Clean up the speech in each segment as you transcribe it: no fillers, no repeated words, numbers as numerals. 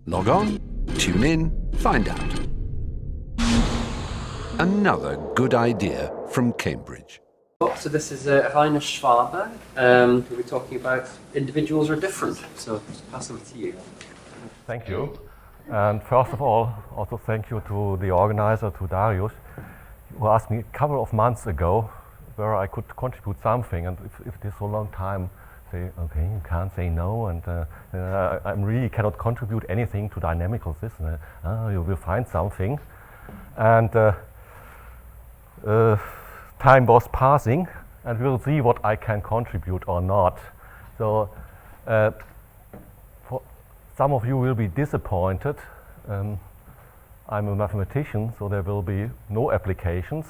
Log on, tune in, find out. Another good idea from Cambridge. So this is Rainer Schwabe. We'll be talking about individuals are different. So pass over to you. Thank you. And first of all, also thank you to the organizer, to Darius, who asked me a couple of months ago where I could contribute something. And if it is so long time, say, okay, you can't say no, and I really cannot contribute anything to dynamical system. You will find something. And time was passing, and we'll see what I can contribute or not. So for some of you will be disappointed. I'm a mathematician, so there will be no applications,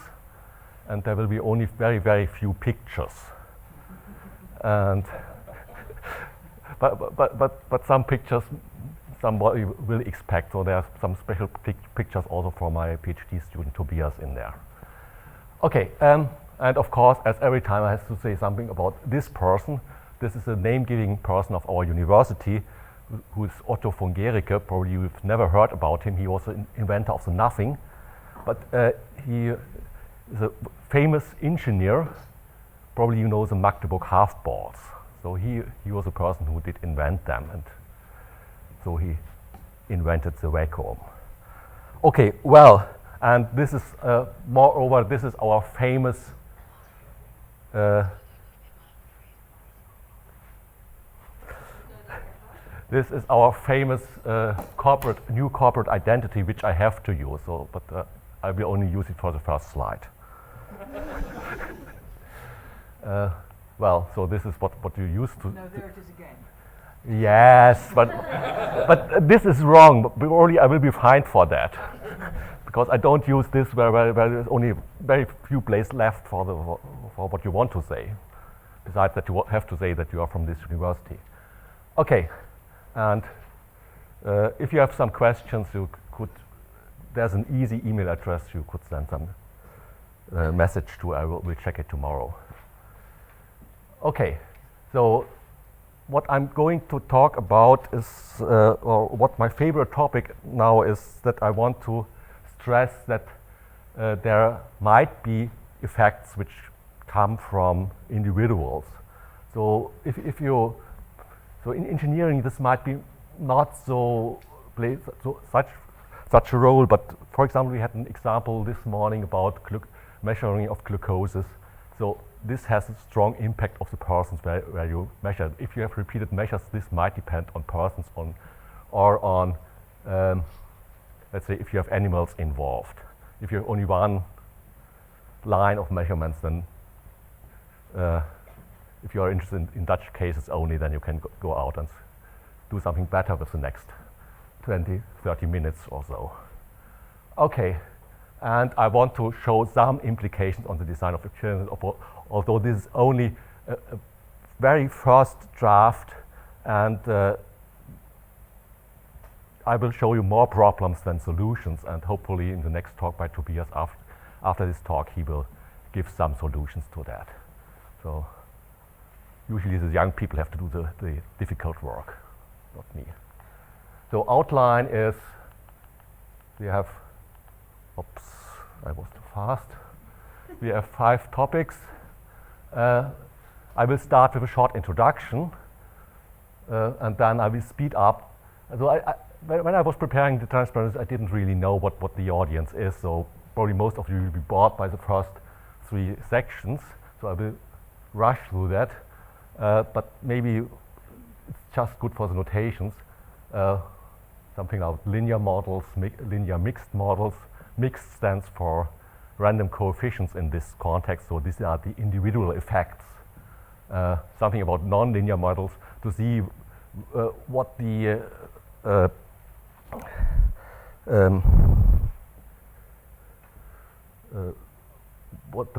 and there will be only very, very few pictures. And but some pictures somebody will expect, so there are some special pictures also for my PhD student Tobias in there. Okay, and of course, as every time I have to say something about this person. This is a name-giving person of our university, who is Otto-von-Guericke. Probably you've never heard about him. He was an inventor of the nothing, but he is a famous engineer. Probably you know the Magdeburg half-balls. So he was a person who did invent them, and so he invented the vacuum. Okay, well, and this is moreover, this is our famous new corporate identity, which I have to use. So, but I will only use it for the first slide. Well, so this is what you used to. No, there it is again. Yes, but this is wrong. But probably I will be fined for that, because I don't use this where there's only very few places left for what you want to say. Besides that, you have to say that you are from this university. Okay, and if you have some questions, you could. There's an easy email address you could send some message to. I will check it tomorrow. Okay, so what I'm going to talk about is, or what my favorite topic now is, that I want to stress that there might be effects which come from individuals. So so in engineering this might be not so play such a role, but for example we had an example this morning about measuring of glucoses. So this has a strong impact of the persons where you measure. If you have repeated measures, this might depend on persons or on, let's say, if you have animals involved. If you have only one line of measurements, then if you are interested in Dutch cases only, then you can go out and do something better with the next 20, 30 minutes or so. Okay. And I want to show some implications on the design of experiments, although this is only a very first draft, and I will show you more problems than solutions, and hopefully in the next talk by Tobias, after this talk, he will give some solutions to that. So usually the young people have to do the difficult work, not me. So outline is, we have oops, I was too fast. We have 5 topics. I will start with a short introduction, and then I will speed up. So when I was preparing the transparency, I didn't really know what the audience is, so probably most of you will be bored by the first 3 sections, so I will rush through that. But maybe it's just good for the notations. Something about linear models, linear mixed models. Mixed stands for random coefficients in this context, so these are the individual effects. Something about nonlinear models to see what the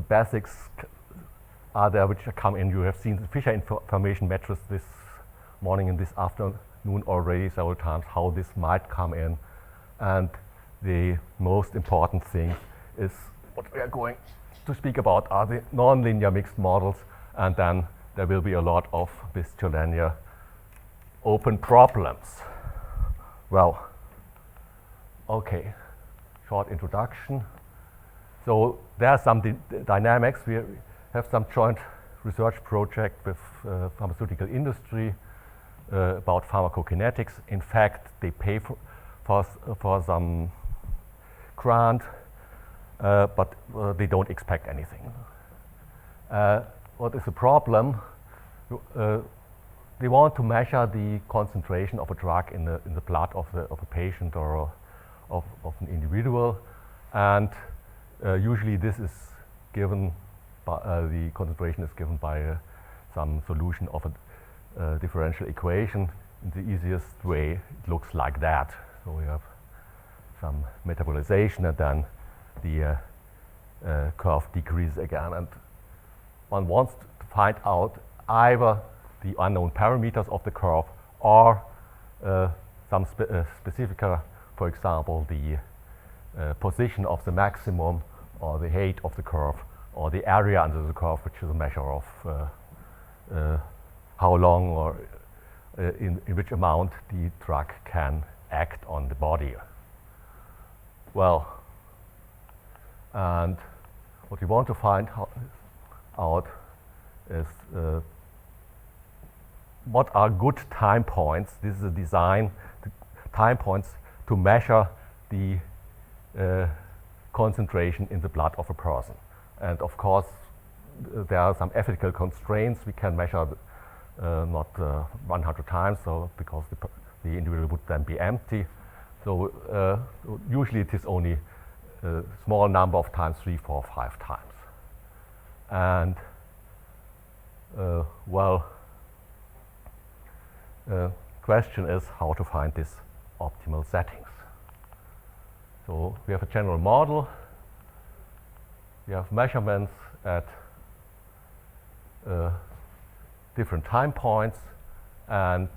basics are there which come in. You have seen the Fisher information matrix this morning and this afternoon already several times, how this might come in. And the most important thing is what we are going to speak about are the nonlinear mixed models, and then there will be a lot of this linear open problems. Well, okay, short introduction. So there are some dynamics. We have some joint research project with pharmaceutical industry about pharmacokinetics. In fact, they pay for some grant, but they don't expect anything. What is the problem? They want to measure the concentration of a drug in the blood of a patient or of an individual, and usually this is given by the concentration is given by some solution of a differential equation. In the easiest way, it looks like that. So we have some metabolization, and then the curve decreases again. And one wants to find out either the unknown parameters of the curve or some specific, for example, the position of the maximum or the height of the curve or the area under the curve, which is a measure of how long or in which amount the drug can act on the body. Well, and what we want to find out is what are good time points. This is a design time points to measure the concentration in the blood of a person. And of course, there are some ethical constraints. We can measure not 100 times, so because the individual would then be empty. So usually it is only a small number of times, 3, 4, 5 times. And question is how to find these optimal settings. So we have a general model. We have measurements at different time points, and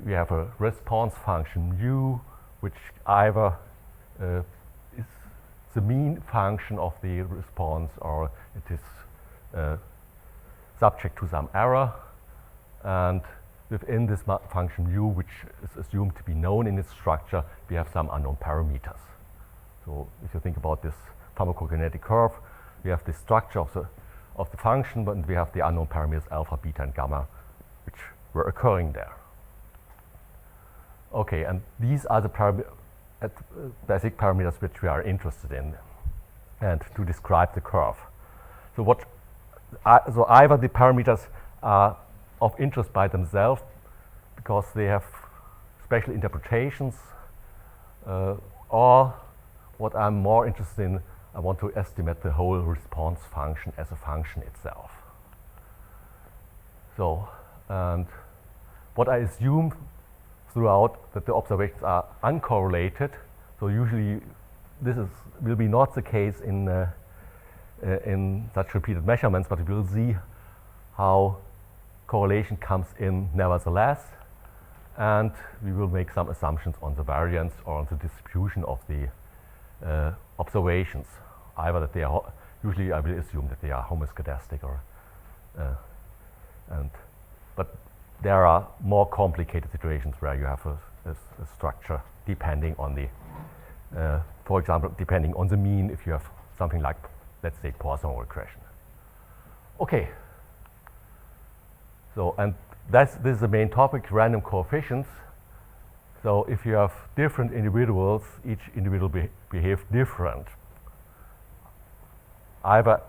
we have a response function mu, which either is the mean function of the response or it is subject to some error. And within this function mu, which is assumed to be known in its structure, we have some unknown parameters. So if you think about this pharmacokinetic curve, we have the structure of the function, but we have the unknown parameters alpha, beta, and gamma, which were occurring there. Okay, and these are the basic parameters which we are interested in, and to describe the curve. So so either the parameters are of interest by themselves because they have special interpretations, or what I'm more interested in, I want to estimate the whole response function as a function itself. So, and what I assume throughout that the observations are uncorrelated. So usually this will be not the case in such repeated measurements, but we will see how correlation comes in nevertheless, and we will make some assumptions on the variance or on the distribution of the observations. Either that they are, usually I will assume that they are homoscedastic, or but there are more complicated situations where you have a structure depending on the, for example, depending on the mean, if you have something like, let's say, Poisson regression. Okay. So, and this is the main topic, random coefficients. So if you have different individuals, each individual behave different, either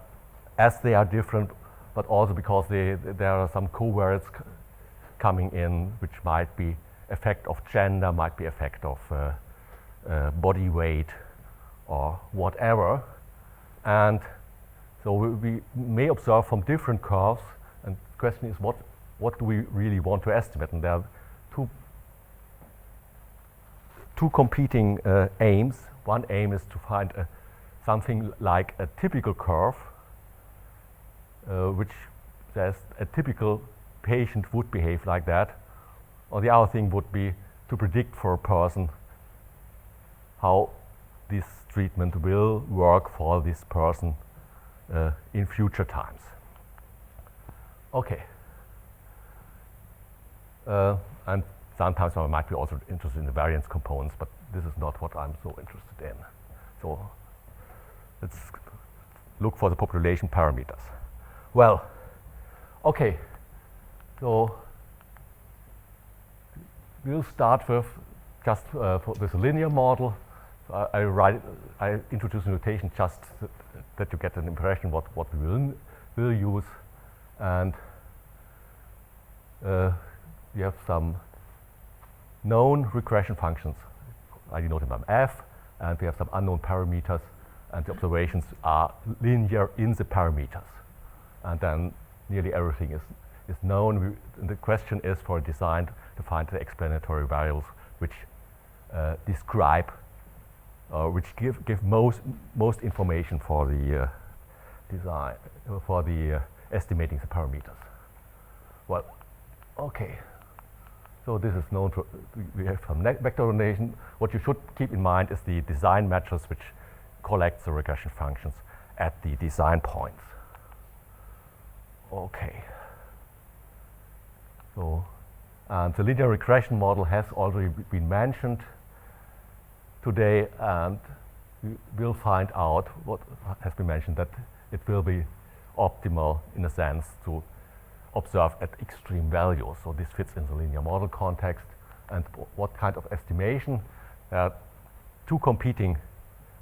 as they are different, but also because there are some covariates coming in, which might be effect of gender, might be effect of body weight, or whatever. And so we may observe from different curves, and the question is what do we really want to estimate? And there are two competing aims. One aim is to find something like a typical curve, which says a typical patient would behave like that. Or the other thing would be to predict for a person how this treatment will work for this person in future times. Okay. And sometimes I might be also interested in the variance components, but this is not what I'm so interested in. So let's look for the population parameters. Well, okay, so we'll start with just with a linear model. So I introduce a notation just that you get an impression what we will use, and we have some known regression functions. I denote them f, and we have some unknown parameters, and the observations are linear in the parameters. And then nearly everything is known. And the question is for a design to find the explanatory variables which describe, which give most information for the design, for the estimating the parameters. Well, okay. So this is known to, we have some vector notation. What you should keep in mind is the design matrix which collects the regression functions at the design points. Okay. So, and the linear regression model has already been mentioned today, and we will find out what has been mentioned, that it will be optimal in a sense to observe at extreme values. So this fits in the linear model context. And what kind of estimation? Two competing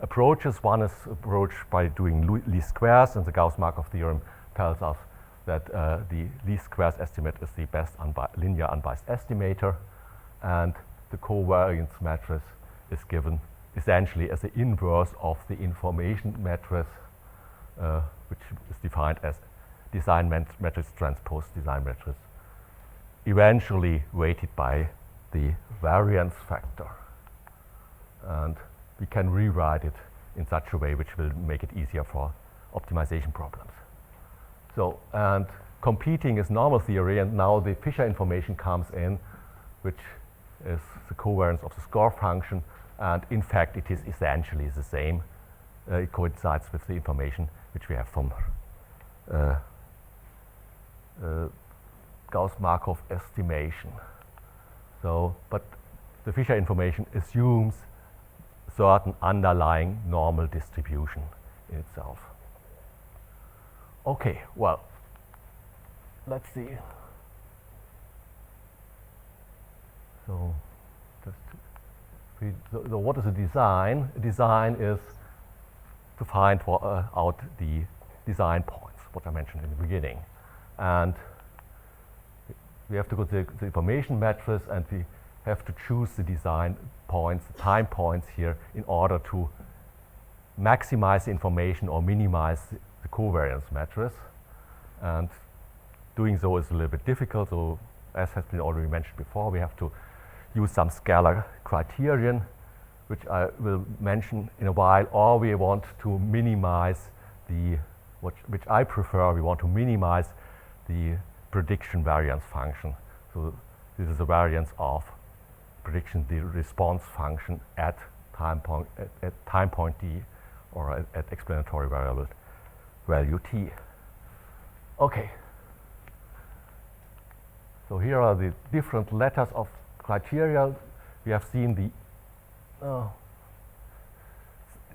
approaches. One is approach by doing least squares, and the Gauss-Markov theorem tells us that the least squares estimate is the best linear unbiased estimator, and the covariance matrix is given essentially as the inverse of the information matrix, which is defined as design matrix transpose design matrix, eventually weighted by the variance factor. And we can rewrite it in such a way which will make it easier for optimization problems. So, and competing is normal theory, and now the Fisher information comes in, which is the covariance of the score function, and in fact it is essentially the same. It coincides with the information which we have from Gauss-Markov estimation. So, but the Fisher information assumes certain underlying normal distribution in itself. Okay, well, let's see. So, so what is a design? A design is to find out the design points, what I mentioned in the beginning. And we have to go to the information matrix, and we have to choose the design points, the time points here, in order to maximize the information or minimize the covariance matrix. And doing so is a little bit difficult. So as has been already mentioned before, we have to use some scalar criterion, which I will mention in a while, or we want to minimize the, which I prefer, we want to minimize the prediction variance function. So this is the variance of prediction, the response function at time point d, or at explanatory variable value t. Okay. So here are the different letters of criteria. We have seen the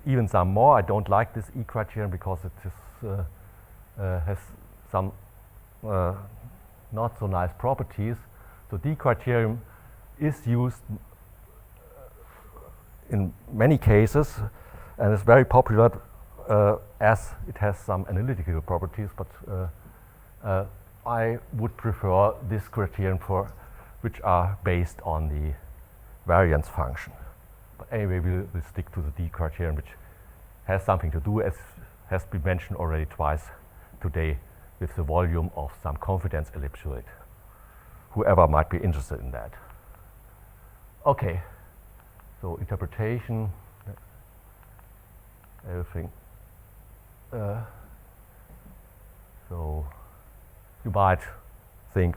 even some more. I don't like this E criterion because it is, has some not so nice properties. So D criterion is used in many cases, and it's very popular as it has some analytical properties, but I would prefer this criterion for which are based on the variance function. But anyway, we'll stick to the D criterion, which has something to do, as has been mentioned already twice today, with the volume of some confidence ellipsoid. Whoever might be interested in that. Okay, so interpretation, everything. So you might think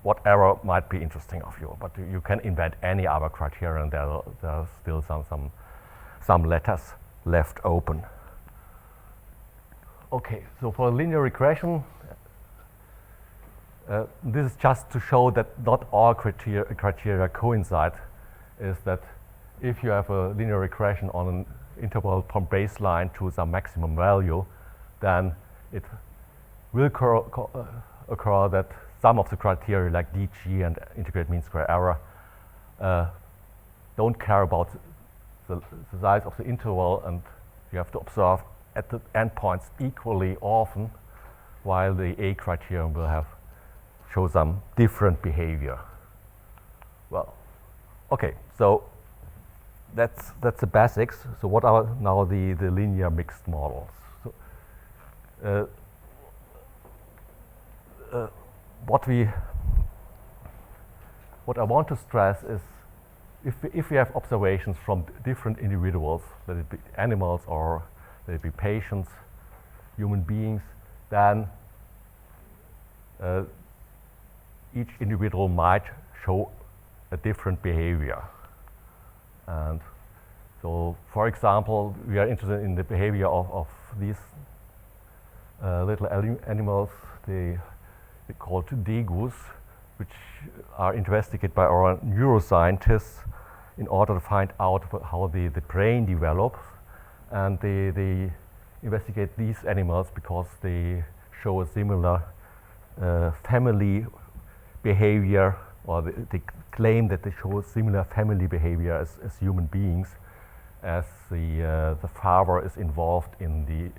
what error might be interesting of you, but you can invent any other criterion. There are still some letters left open. Okay, so for linear regression, This is just to show that not all criteria coincide, is that if you have a linear regression on an interval from baseline to some maximum value, then it will occur that some of the criteria like DG and integrated mean square error don't care about the size of the interval, and you have to observe at the endpoints equally often, while the A criterion will show some different behavior. Well, okay, so that's the basics. So what are now the linear mixed models? So, what I want to stress is if we have observations from different individuals, let it be animals or let it be patients, human beings, then each individual might show a different behavior. And so, for example, we are interested in the behavior of these little animals, they called degus, which are investigated by our neuroscientists in order to find out how the brain develops. And they investigate these animals because they show a similar family behavior, or they claim that they show a similar family behavior as human beings, as the father is involved in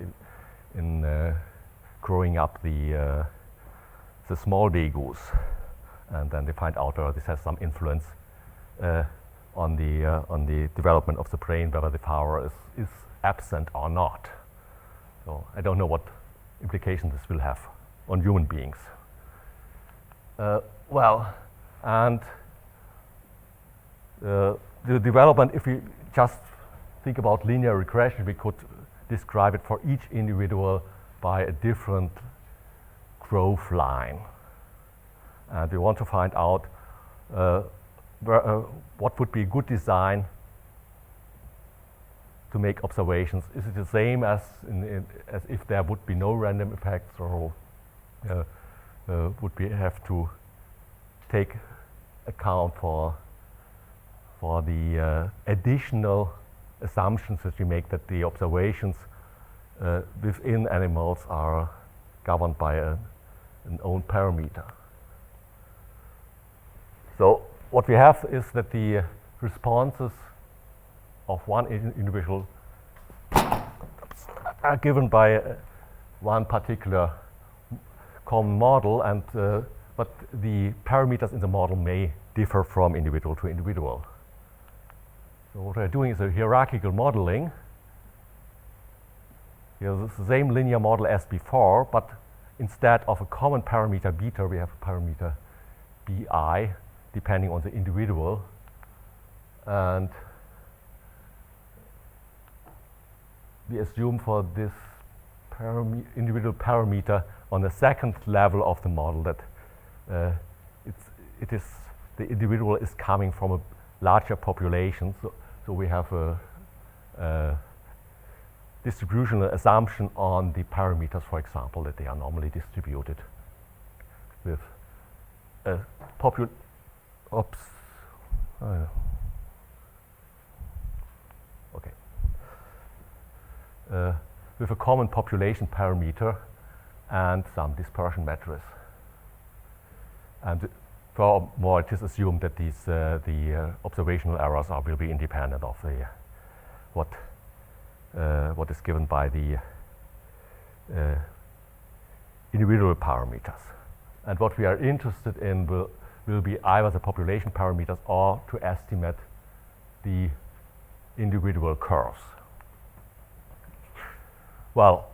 growing up the small degus, and then they find out this has some influence on the development of the brain, whether the father is absent or not. So I don't know what implication this will have on human beings. Well, and the development, if we just think about linear regression, we could describe it for each individual by a different growth line. And we want to find out what would be a good design to make observations. Is it the same as if there would be no random effects, or would we have to take account for the additional assumptions that we make, that the observations within animals are governed by an own parameter? So what we have is that the responses of one individual are given by one particular common model, and but the parameters in the model may differ from individual to individual. So what we're doing is a hierarchical modeling. It's the same linear model as before, but instead of a common parameter beta, we have a parameter bi, depending on the individual. And we assume for this individual parameter on the second level of the model that the individual is coming from a larger population. So we have a distributional assumption on the parameters, for example, that they are normally distributed with a with a common population parameter and some dispersion matrix. And furthermore, it is assumed that these the observational errors will be independent of the what is given by the individual parameters. And what we are interested in will be either the population parameters or to estimate the individual curves. Well,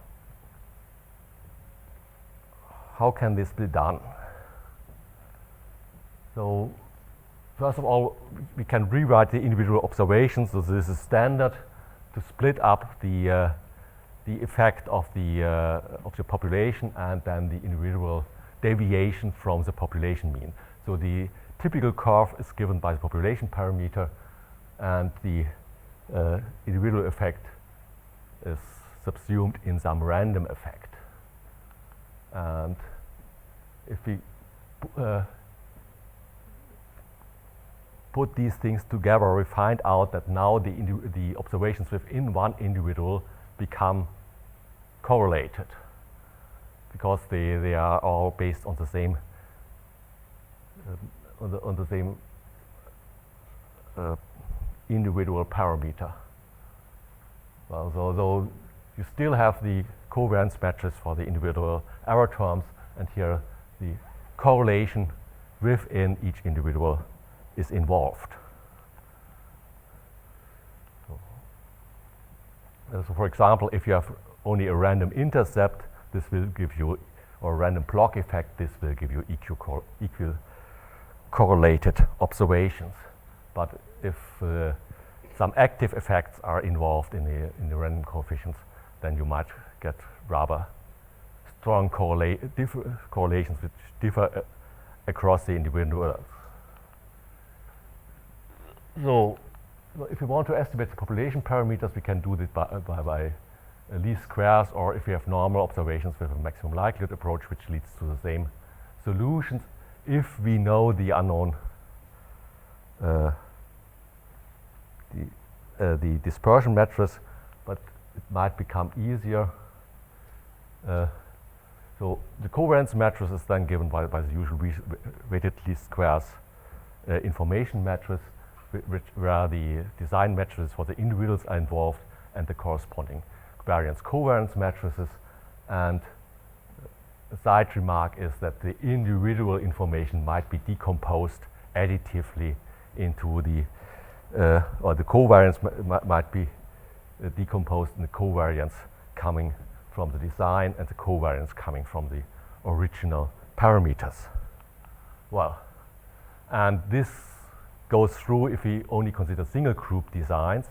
how can this be done? So, first of all, we can rewrite the individual observations. So this is standard to split up the effect of the population and then the individual deviation from the population mean. So the typical curve is given by the population parameter, and the individual effect is subsumed in some random effect. And if we put these things together, we find out that now the observations within one individual become correlated because they are all based on the same individual parameter. Well, so you still have the covariance matches for the individual error terms, and here the correlation within each individual is involved. So for example, if you have only a random intercept, this will give you, or a random block effect, this will give you equal correlated observations. But if some active effects are involved in the random coefficients, then you might get rather strong correlations which differ across the individuals. So if we want to estimate the population parameters, we can do this by least squares, or if we have normal observations with a maximum likelihood approach, which leads to the same solutions if we know the unknown the dispersion matrix, but it might become easier. So the covariance matrix is then given by the usual weighted least squares information matrix, where the design matrices for the individuals are involved and the corresponding variance covariance matrices. And a side remark is that the individual information might be decomposed additively into the or the covariance might be decomposed in the covariance coming from the design and the covariance coming from the original parameters. Well, and this goes through if we only consider single group designs.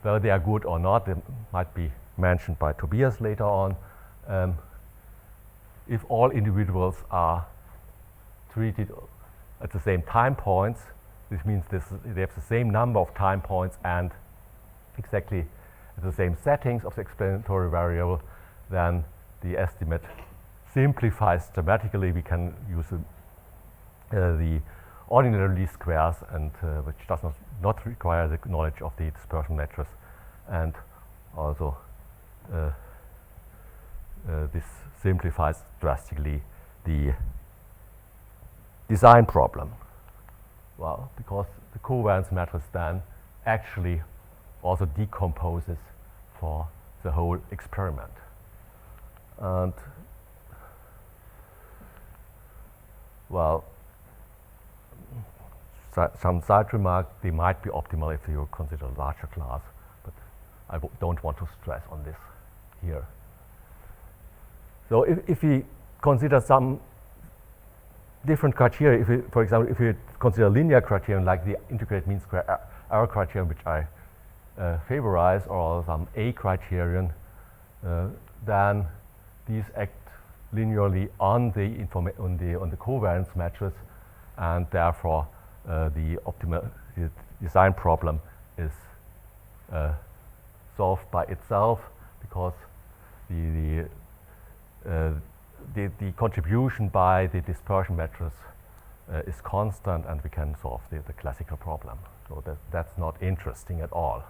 Whether they are good or not, they might be mentioned by Tobias later on. If all individuals are treated at the same time points, this means they have the same number of time points and exactly the same settings of the explanatory variable, then the estimate simplifies dramatically. We can use the ordinary least squares, and which does not require the knowledge of the dispersion matrix, and also this simplifies drastically the design problem. Well, because the covariance matrix then actually also decomposes for the whole experiment. And well, some side remark, they might be optimal if you consider a larger class, but I don't want to stress on this here. So if we consider some different criteria, if we, for example, if we consider linear criterion like the integrated mean square error criterion, which I favorize, or some A criterion, then these act linearly on the covariance matrix, and therefore the optimal design problem is solved by itself, because the contribution by the dispersion matrix is constant, and we can solve the classical problem. So that's not interesting at all.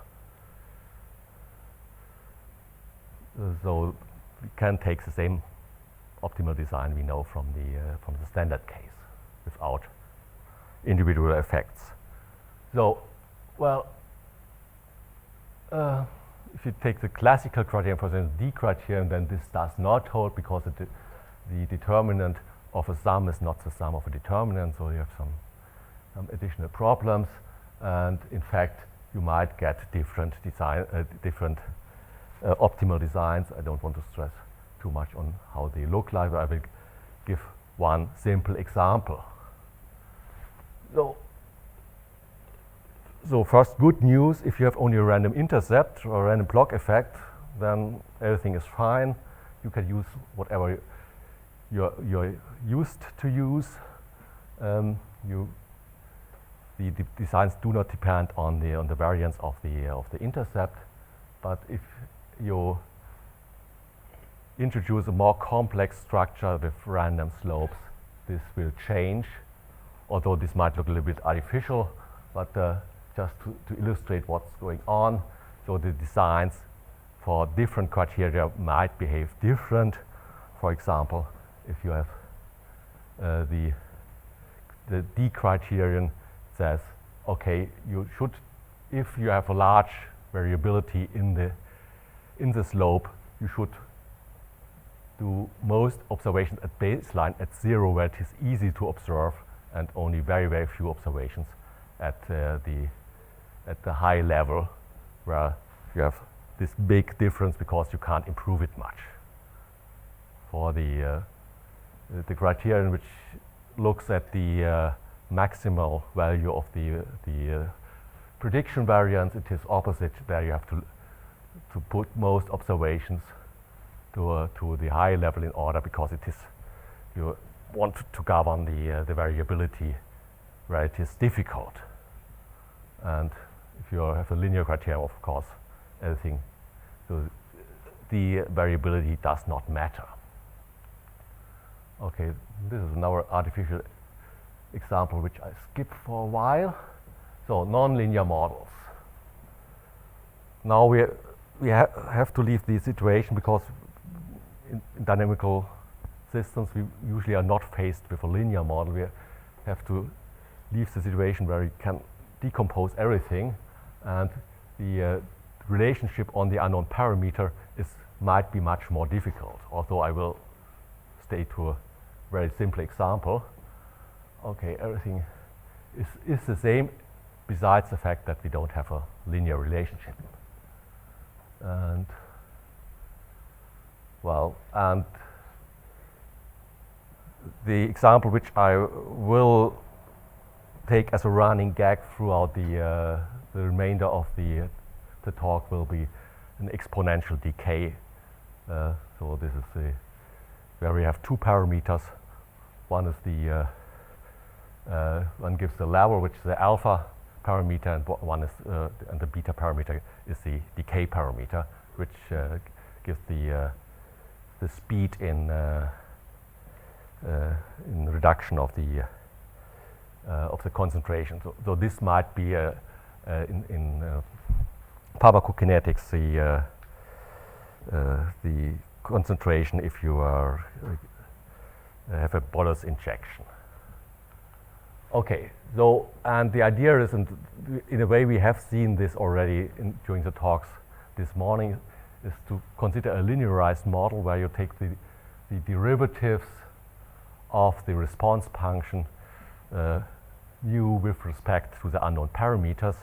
So we can take the same optimal design we know from the standard case without individual effects. So, well, if you take the classical criterion, for example, D criterion, then this does not hold, because the determinant of a sum is not the sum of a determinant, so you have some additional problems, and in fact you might get different optimal designs. I don't want to stress too much on how they look like, but I will give one simple example. So first, good news: if you have only a random intercept or a random block effect, then everything is fine. You can use whatever you're used to use. The designs do not depend on the variance of the intercept, but if you introduce a more complex structure with random slopes, this will change, although this might look a little bit artificial, but just to illustrate what's going on. So the designs for different criteria might behave different. For example, if you have the D criterion says, okay, you should, if you have a large variability in the slope, you should do most observations at baseline at 0, where it is easy to observe, and only very, very few observations at the high level, where you have this big difference because you can't improve it much. For the criterion which looks at the maximal value of the prediction variance, it is opposite. There you have to put most observations to the high level in order, because it is, you want to govern the variability where it is difficult. And if you have a linear criterion, of course, everything, so the variability does not matter. Okay, this is another artificial example which I skip for a while. So nonlinear models. Now we have to leave the situation, because in dynamical systems we usually are not faced with a linear model. We have to leave the situation where we can decompose everything, and the relationship on the unknown parameter might be much more difficult, although I will stay to a very simple example. Okay, everything is the same, besides the fact that we don't have a linear relationship. And well, and the example which I will take as a running gag throughout the remainder of the talk will be an exponential decay. So this is where we have two parameters. One is one gives the level, which is the alpha parameter, and one is and the beta parameter is the decay parameter, which gives the speed in reduction of the concentration. So this might be in pharmacokinetics the concentration if you have a bolus injection. Okay, so and the idea is, and in a way we have seen this already during the talks this morning, is to consider a linearized model where you take the derivatives of the response function mu with respect to the unknown parameters,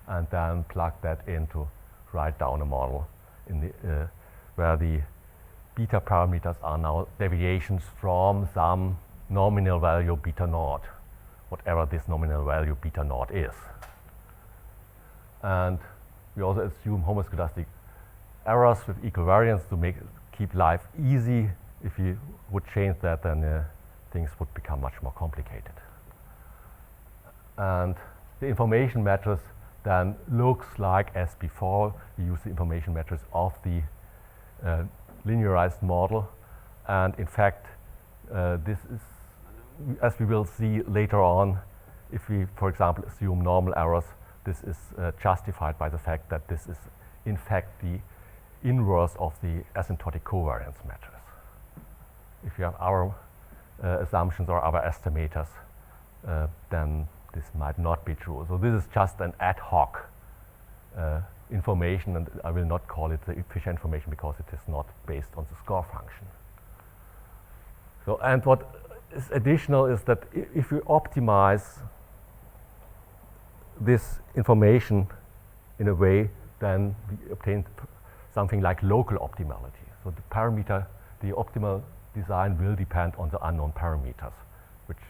and then plug that in to write down a model in the where the beta parameters are now deviations from some nominal value beta naught, whatever this nominal value beta naught is. And we also assume homoscedastic errors with equal variance to keep life easy. If you would change that, then things would become much more complicated. And the information matrix then looks like as before. We use the information matrix of the linearized model, and in fact this is, as we will see later on, if we, for example, assume normal errors, this is justified by the fact that this is in fact the inverse of the asymptotic covariance matrix. If you have our assumptions or our estimators, then this might not be true. So this is just an ad hoc information, and I will not call it the Fisher information because it is not based on the score function. So, and what is additional is that if we optimize this information in a way, then we obtain something like local optimality. So the parameter, the optimal design will depend on the unknown parameters, which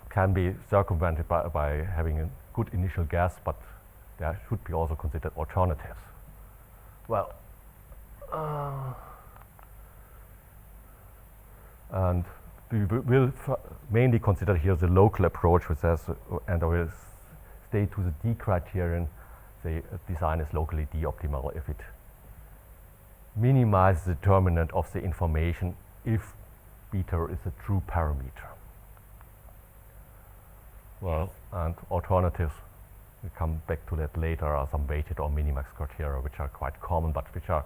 can be circumvented by having a good initial guess, but there should be also considered alternatives. Well, and we will mainly consider here the local approach, which says, and I will stay to the D criterion, the design is locally D optimal if it minimizes the determinant of the information if beta is a true parameter. Well, and alternatives, we come back to that later, are some weighted or minimax criteria, which are quite common, but which are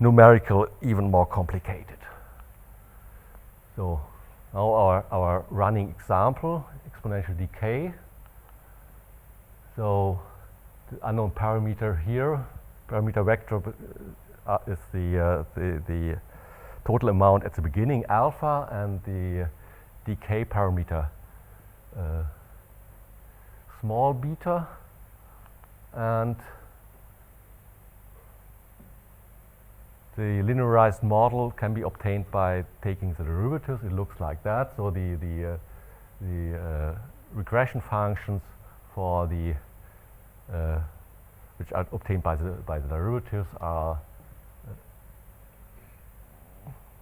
numerical even more complicated. So now our running example, exponential decay. So the unknown parameter here, parameter vector is the total amount at the beginning, alpha, and the decay parameter, small beta, and the linearized model can be obtained by taking the derivatives. It looks like that. So the regression functions for the which are obtained by the derivatives are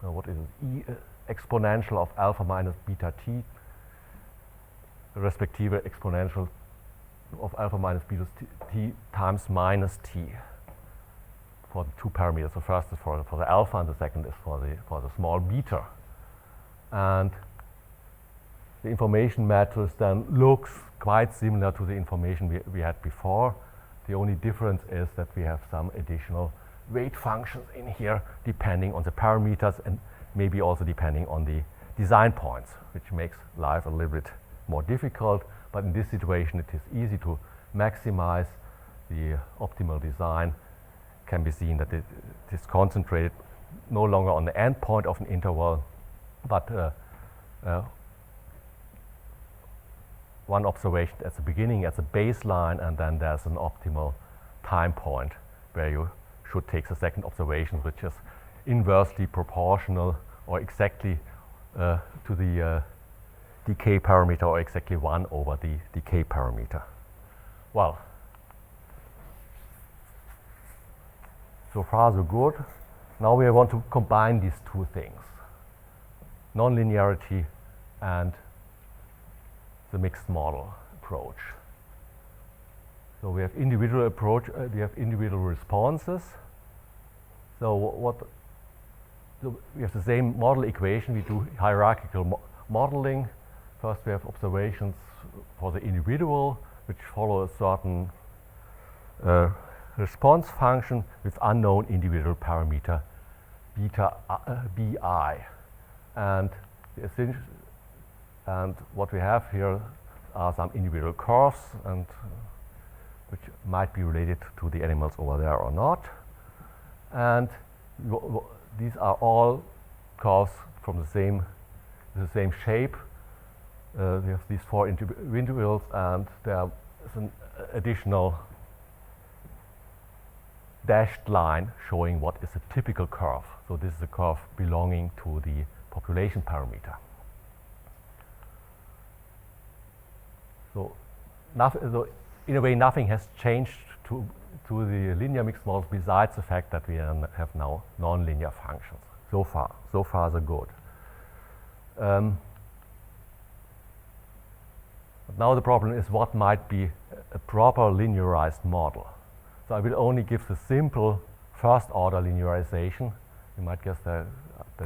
what is it? Exponential of alpha minus beta t, respective exponential of alpha minus beta t times minus t for the two parameters. The first is for the alpha, and the second is for the small beta. And the information matrix then looks quite similar to the information we had before. The only difference is that we have some additional weight functions in here depending on the parameters and maybe also depending on the design points, which makes life a little bit more difficult. But in this situation, it is easy to maximize the optimal design. Can be seen that it is concentrated no longer on the endpoint of an interval, but one observation at the beginning, as a baseline, and then there's an optimal time point where you should take the second observation, which is inversely proportional or exactly to the decay parameter, or exactly 1 over the decay parameter. Well, so far so good. Now we want to combine these two things, nonlinearity and the mixed model approach. So we have individual approach, we have individual responses. So we have the same model equation. We do hierarchical modeling. First we have observations for the individual, which follow a certain response function with unknown individual parameter beta bi, and what we have here are some individual curves, and which might be related to the animals over there or not. And these are all curves from the same shape. We have these 4 individuals, and there is an additional dashed line showing what is a typical curve. So this is a curve belonging to the population parameter. So in a way, nothing has changed to the linear mixed models besides the fact that we have now nonlinear functions. So far so good. But now the problem is what might be a proper linearized model. So I will only give the simple first order linearization. You might guess that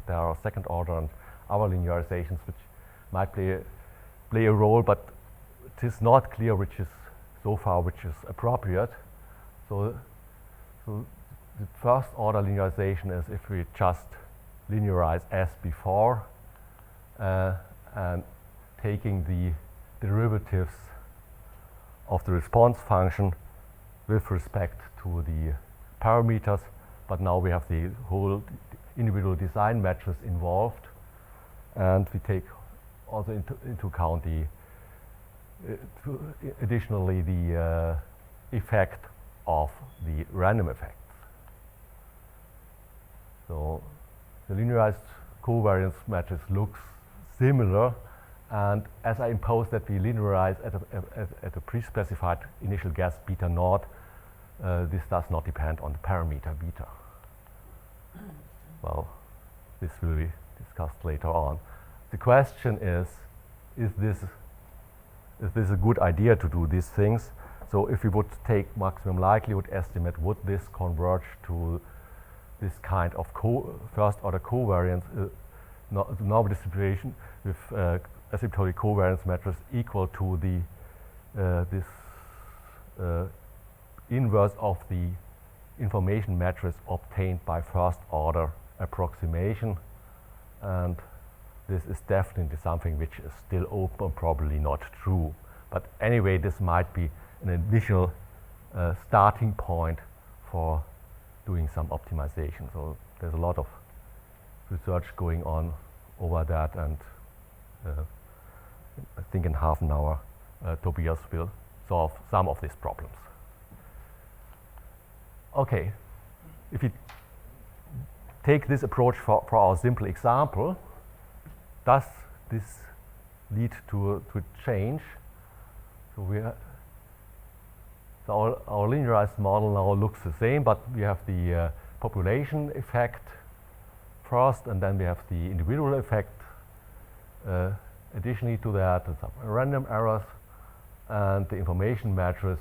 there are second order and other linearizations which might play a role, but it is not clear which is appropriate. So the first order linearization is if we just linearize as before and taking the derivatives of the response function with respect to the parameters, but now we have the whole individual design matrix involved, and we take also into account the additionally the effect of the random effects. So the linearized covariance matrix looks similar, and as I impose that we linearize at a pre-specified initial guess beta naught, this does not depend on the parameter beta. Well, this will be discussed later on. The question is this a good idea to do these things? So if we would take maximum likelihood estimate, would this converge to this kind of first order covariance? the normal distribution with asymptotic covariance matrix equal to the this inverse of the information matrix obtained by first order approximation, and this is definitely something which is still open, probably not true. But anyway, this might be an initial starting point for doing some optimization. So there's a lot of research going on over that, and I think in half an hour Tobias will solve some of these problems. Okay, if you take this approach for our simple example, does this lead to change? So our linearized model now looks the same, but we have the population effect first, and then we have the individual effect additionally to that, and some random errors, and the information matrix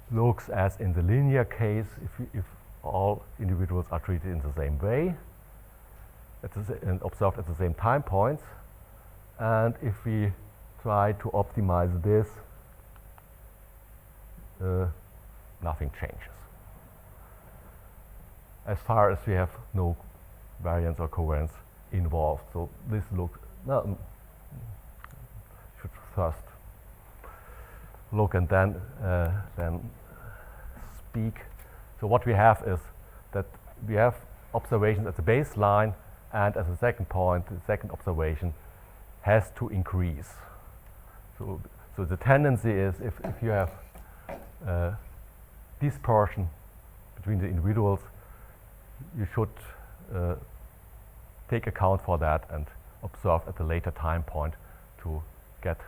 looks as in the linear case if all individuals are treated in the same way and observed at the same time points. And if we try to optimize this, nothing changes, as far as we have no variance or covariance involved. So this looks, should first look and then speak. So what we have is that we have observations at the baseline, and as a second point, the second observation has to increase. So the tendency is if you have dispersion between the individuals, you should take account for that and observe at a later time point to get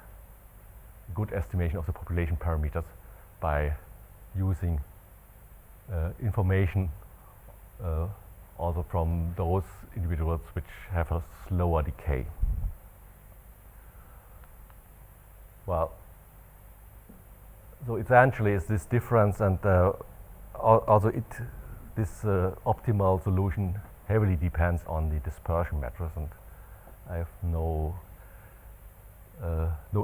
good estimation of the population parameters by using information also from those individuals which have a slower decay. Well, so essentially it's this difference, and also this optimal solution heavily depends on the dispersion matrix, and I have no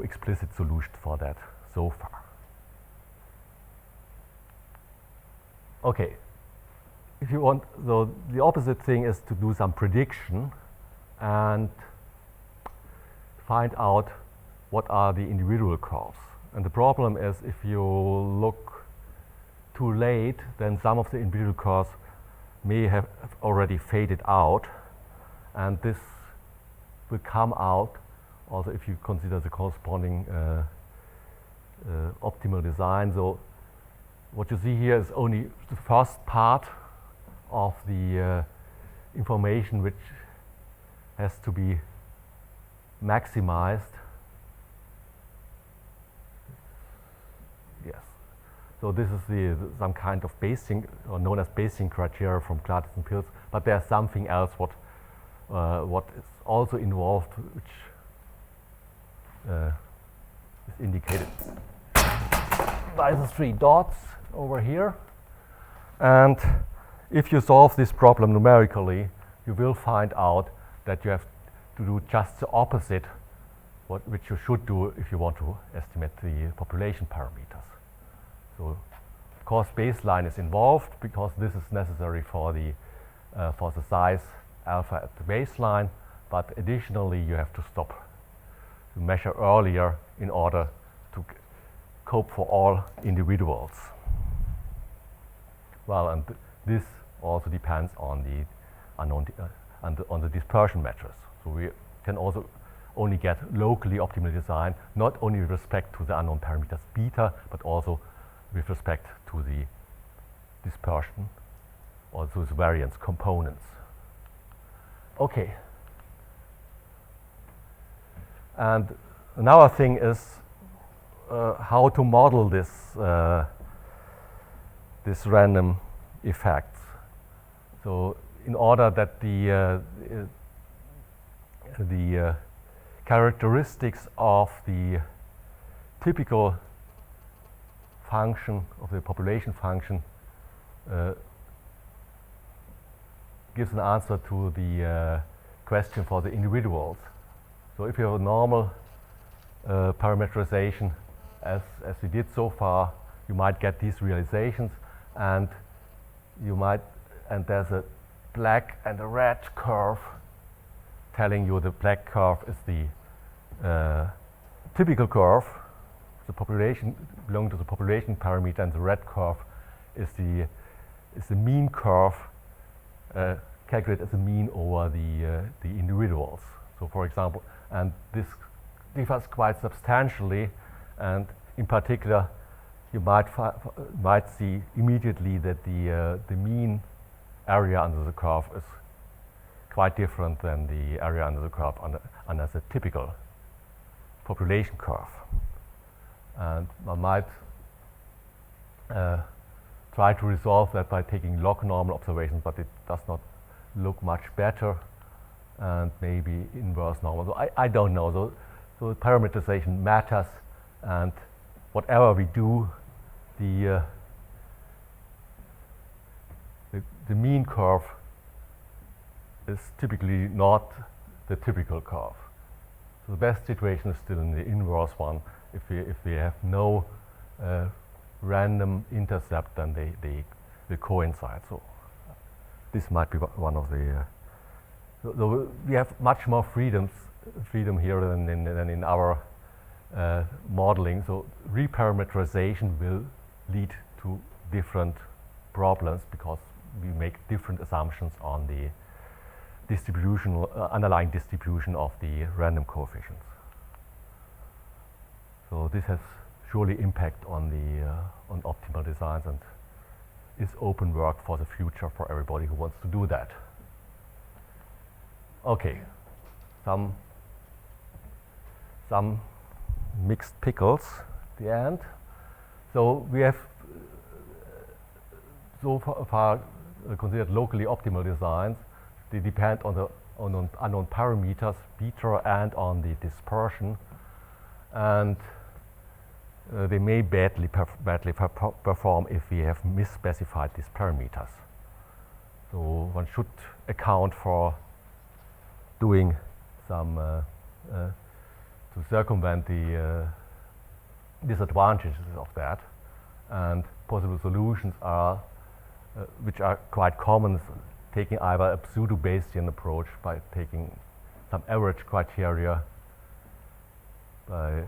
explicit solution for that so far. Okay, if you want, so the opposite thing is to do some prediction and find out what are the individual curves. And the problem is if you look too late, then some of the individual curves may have already faded out, and this will come out also if you consider the corresponding optimal design. So what you see here is only the first part of the information which has to be maximized. Yes. So this is some kind of Bayesian, or known as Bayesian criteria from Gladys and Pilz, but there's something else what is also involved, which is indicated by the three dots over here. And if you solve this problem numerically, you will find out that you have to do just the opposite which you should do if you want to estimate the population parameters. So of course baseline is involved because this is necessary for the size alpha at the baseline, but additionally you have to stop to measure earlier in order to cope for all individuals. Well, and this also depends on the unknown on the dispersion matrix. So we can also only get locally optimal design, not only with respect to the unknown parameters beta, but also with respect to the dispersion or those variance components. Okay. And another thing is how to model this this random effects. So in order that the characteristics of the typical function of the population function gives an answer to the question for the individuals. So if you have a normal parameterization as we did so far, you might get these realizations, and there's a black and a red curve telling you the black curve is the typical curve, the population belonging to the population parameter, and the red curve is the mean curve calculated as a mean over the individuals. So for example, and this differs quite substantially, and in particular you might see immediately that the mean area under the curve is quite different than the area under the curve under the typical population curve. And one might try to resolve that by taking log normal observations, but it does not look much better, and maybe inverse normal. So I don't know. So parameterization matters, and whatever we do, the mean curve is typically not the typical curve. So the best situation is still in the inverse one. If we have no random intercept, then they coincide. So this might be one of the. So we have much more freedom here than in our modeling. So reparameterization will lead to different problems because we make different assumptions on the distribution, underlying distribution of the random coefficients. So this has surely impact on the on optimal designs, and is open work for the future for everybody who wants to do that. Okay, some mixed pickles at the end. So we have so far considered locally optimal designs. They depend on the unknown parameters, beta, and on the dispersion, and they may badly perform if we have misspecified these parameters. So one should account for doing some to circumvent the disadvantages of that, and possible solutions are which are quite common, taking either a pseudo-Bayesian approach by taking some average criteria, by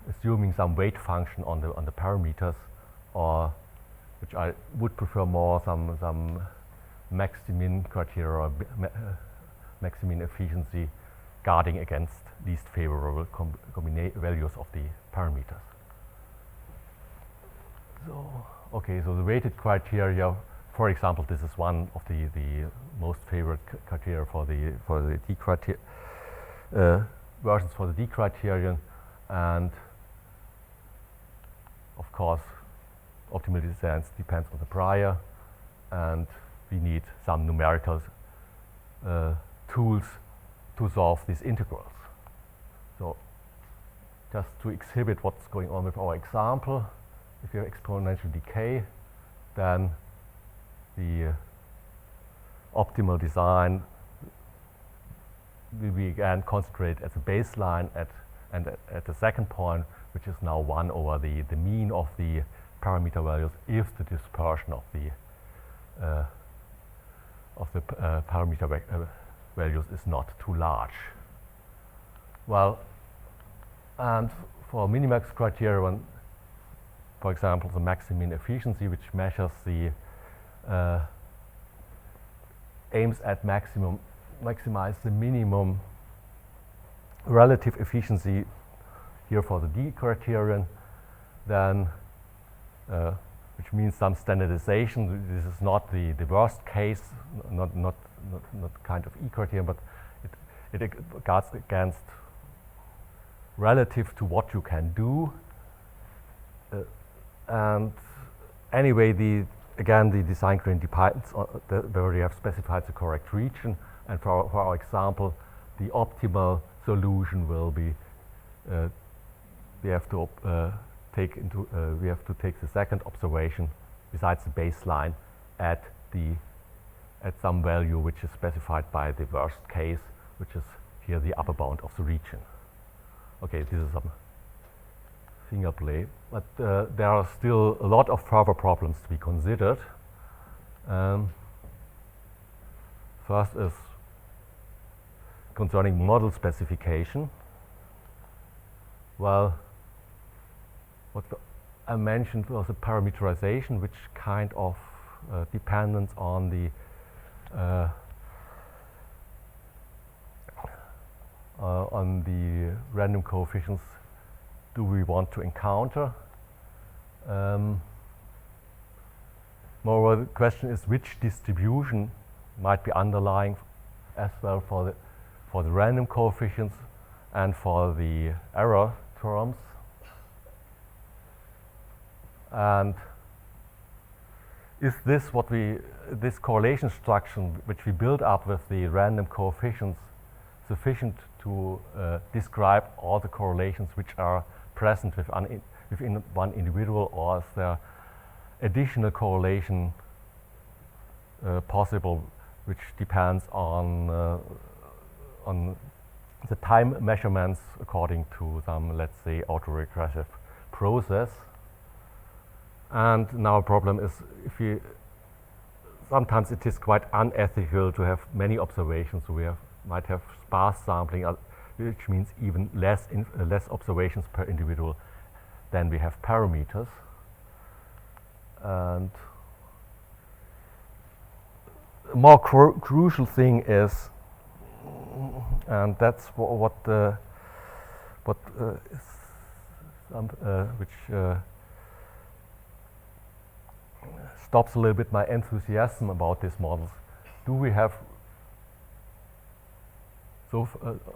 assuming some weight function on the parameters, or which I would prefer more some maximin criteria, or maximin efficiency, guarding against least favorable values of the parameters. So okay, so the weighted criteria, for example, this is one of the most favored criteria for the D criteria versions for the D criterion, and of course optimal designs depends on the prior, and we need some numerical tools to solve these integrals. So just to exhibit what's going on with our example, if you have exponential decay, then the optimal design will be again concentrated as a baseline at the second point, which is now 1 over the mean of the parameter values if the dispersion of the parameter values is not too large. Well, and for minimax criterion, for example, the maximin efficiency, which measures the aims at maximize the minimum relative efficiency here for the D criterion, then which means some standardization. This is not the worst case, not kind of E criterion, but it guards against relative to what you can do. And anyway, the design grain depends on where you have specified the correct region, and for our example, the optimal solution will be we have to take the second observation besides the baseline at at some value which is specified by the worst case, which is here the upper bound of the region. Okay, this is some finger play, but there are still a lot of further problems to be considered. First is concerning model specification. Well, what I mentioned was a parameterization, which kind of dependence on the random coefficients do we want to encounter. Moreover, the question is which distribution might be underlying as well for the random coefficients and for the error terms. And is this this correlation structure which we build up with the random coefficients sufficient to describe all the correlations which are present within one individual, or is there additional correlation possible which depends on the time measurements according to some, let's say, autoregressive process? And now a problem is sometimes it is quite unethical to have many observations, so we might have sparse sampling, which means even less observations per individual than we have parameters. And a more crucial thing is, and that's which stops a little bit my enthusiasm about these models. Do we have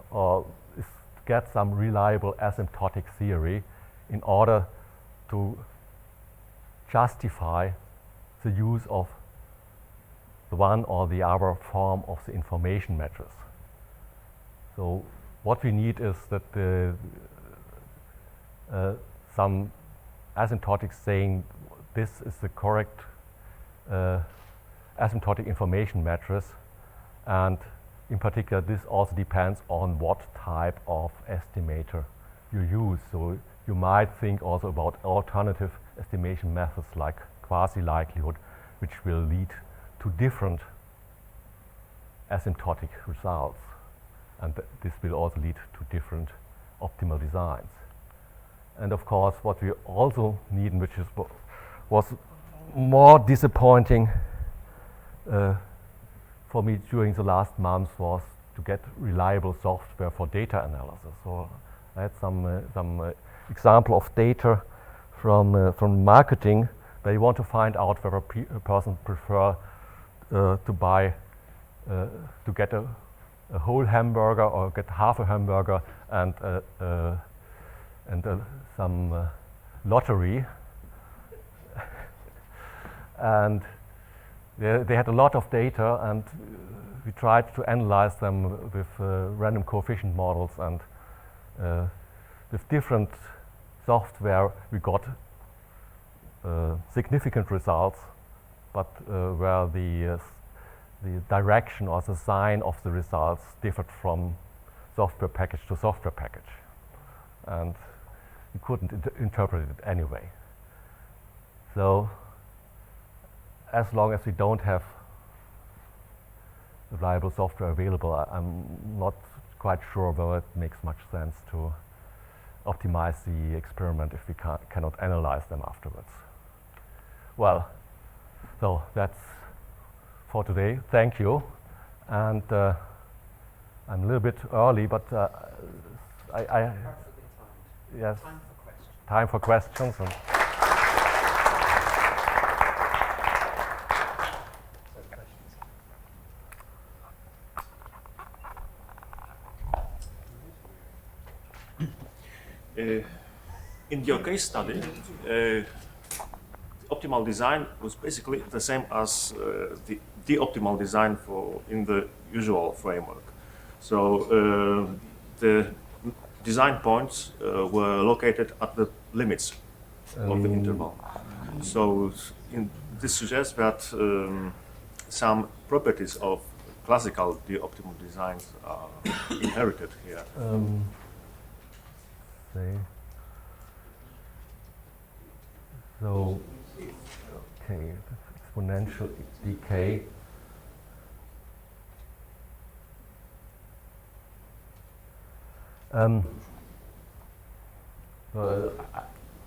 or get some reliable asymptotic theory in order to justify the use of the one or the other form of the information matrix? So what we need is that some asymptotic saying this is the correct asymptotic information matrix, and in particular this also depends on what type of estimator you use. So you might think also about alternative estimation methods like quasi-likelihood, which will lead to different asymptotic results, and this will also lead to different optimal designs. And of course what we also need, and which was more disappointing for me during the last months, was to get reliable software for data analysis. So I had some example of data from marketing. They want to find out whether a person prefer to buy to get a whole hamburger or get half a hamburger and some lottery. And they had a lot of data, and we tried to analyze them with random coefficient models, and with different software we got significant results, but where the direction or the sign of the results differed from software package to software package, and we couldn't interpret it anyway. So as long as we don't have reliable software available, I'm not quite sure whether it makes much sense to optimize the experiment if we cannot analyze them afterwards. Well, so that's for today. Thank you. And I'm a little bit early, but I Perfectly timed. yes, Time for questions. time for questions. And in your case study, optimal design was basically the same as the optimal design in the usual framework. So the design points were located at the limits of the interval. So this suggests that some properties of classical optimal designs are inherited here. So, okay, exponential decay.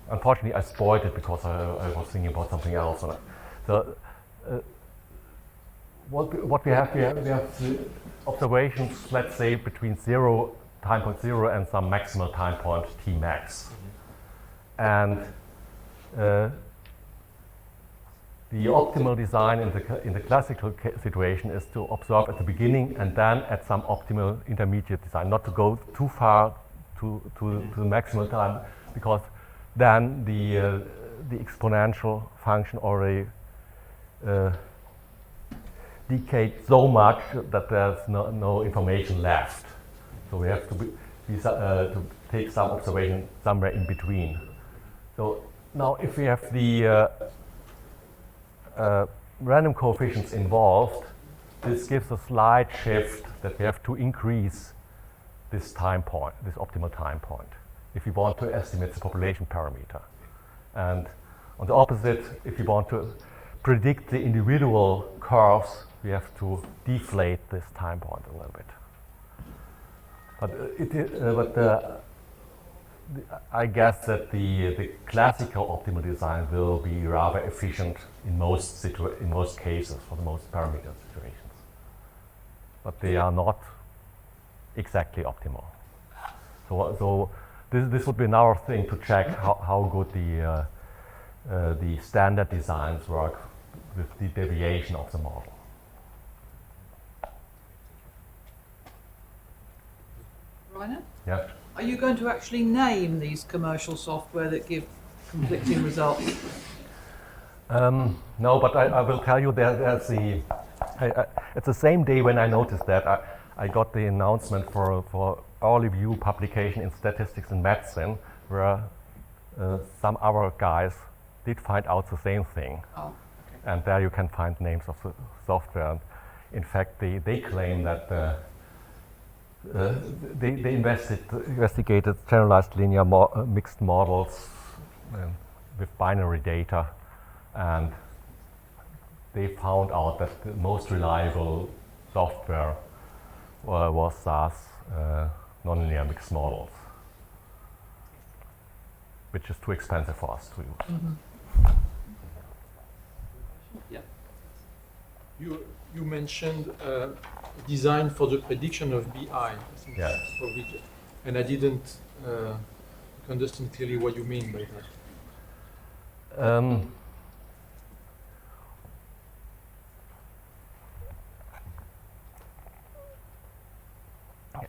Unfortunately, I spoiled it because I was thinking about something else. So, what we have the observations, let's say, between time point 0 and some maximal time point t max. And the optimal design in the classical situation is to observe at the beginning and then at some optimal intermediate design, not to go too far to the maximal time, because then the exponential function already decayed so much that there's no information left. So we have to take some observation somewhere in between. So now if we have the random coefficients involved, this gives a slight shift that we have to increase this time point, this optimal time point, if we want to estimate the population parameter. And on the opposite, if we want to predict the individual curves, we have to deflate this time point a little bit. But I guess that the classical optimal design will be rather efficient in most cases for the most parameter situations. But they are not exactly optimal. So this would be another thing to check how good the standard designs work with the deviation of the model. Rainer? Yeah. Are you going to actually name these commercial software that give conflicting results? No, but I will tell you there's it's the same day when I noticed that I got the announcement for early view publication in Statistics and Medicine, where some other guys did find out the same thing. Oh, okay. And there you can find names of the software. In fact, they claim that they investigated generalized linear mixed models with binary data, and they found out that the most reliable software was SAS nonlinear mixed models, which is too expensive for us to use. Mm-hmm. Yeah. You mentioned design for the prediction of BI, I think, Yeah. for region. And I didn't understand clearly what you mean by that.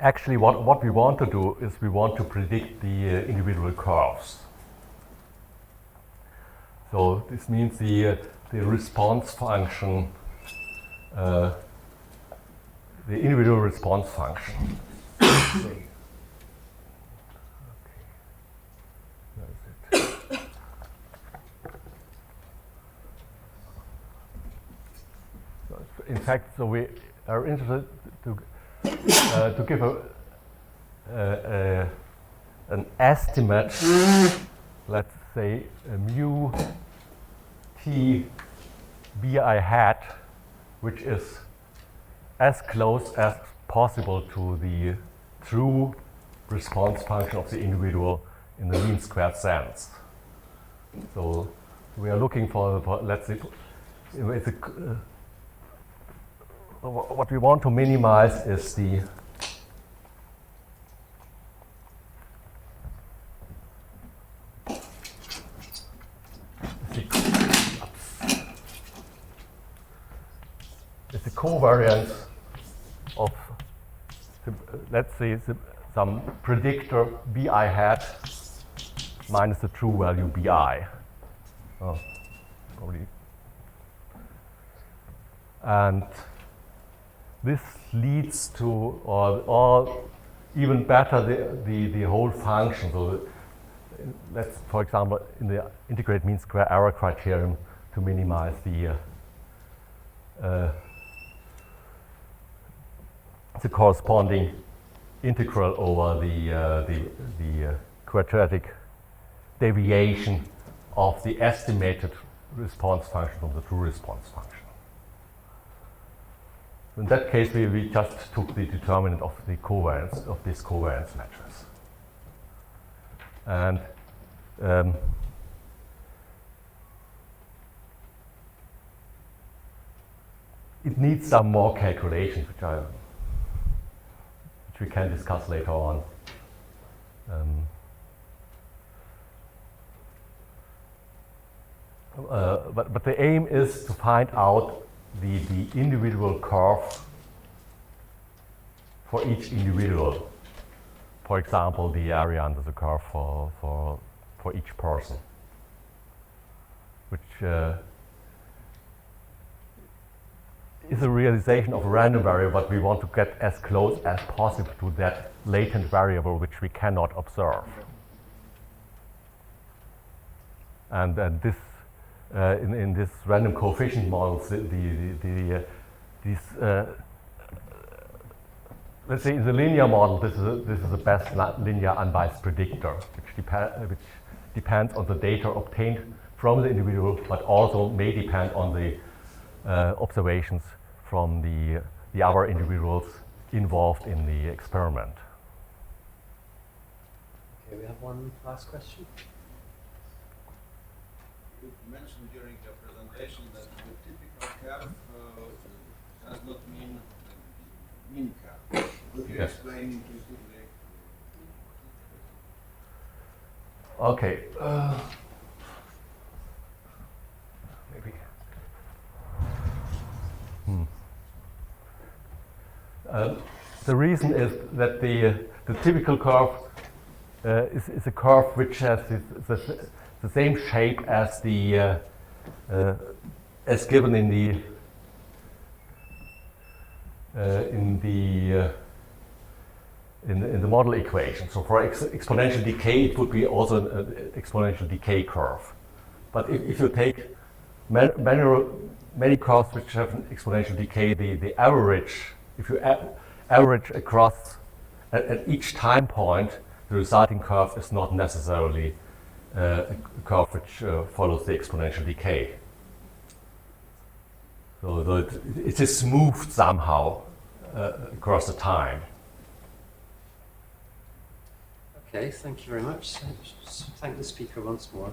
Actually, what we want to do is we want to predict the individual curves. So this means the response function, the individual response function. Okay. Where is it? In fact, so we are interested to give an estimate, let's say mu t bi hat, which is as close as possible to the true response function of the individual in the mean squared sense. So we are looking for let's say, what we want to minimize is the covariance of let's say some predictor bi hat minus the true value bi. Oh, probably. And this leads to, or even better, the whole function. So let's, for example, in the integrated mean square error criterion, to minimize the corresponding integral over the quadratic deviation of the estimated response function from the true response function. In that case, we just took the determinant of the covariance of this covariance matrix. And it needs some more calculations, which we can discuss later on. But the aim is to find out the individual curve for each individual. For example, the area under the curve for each person, which is a realization of a random variable, but we want to get as close as possible to that latent variable which we cannot observe. And this, in this random coefficient models, these let's say in the linear model, this is the best linear unbiased predictor, which depends on the data obtained from the individual, but also may depend on the observations from the other individuals involved in the experiment. Okay, we have one last question. You mentioned during your presentation that the typical curve does not mean mean curve. Could you explain intuitively? Okay. Maybe. The reason is that the typical curve is a curve which has the same shape as the as given in the model equation. So for exponential decay, it would be also an exponential decay curve. But if you take many curves which have an exponential decay, the average, if you average across at each time point, the resulting curve is not necessarily a curve which follows the exponential decay. So it is smoothed somehow across the time. Okay, thank you very much. Thank the speaker once more.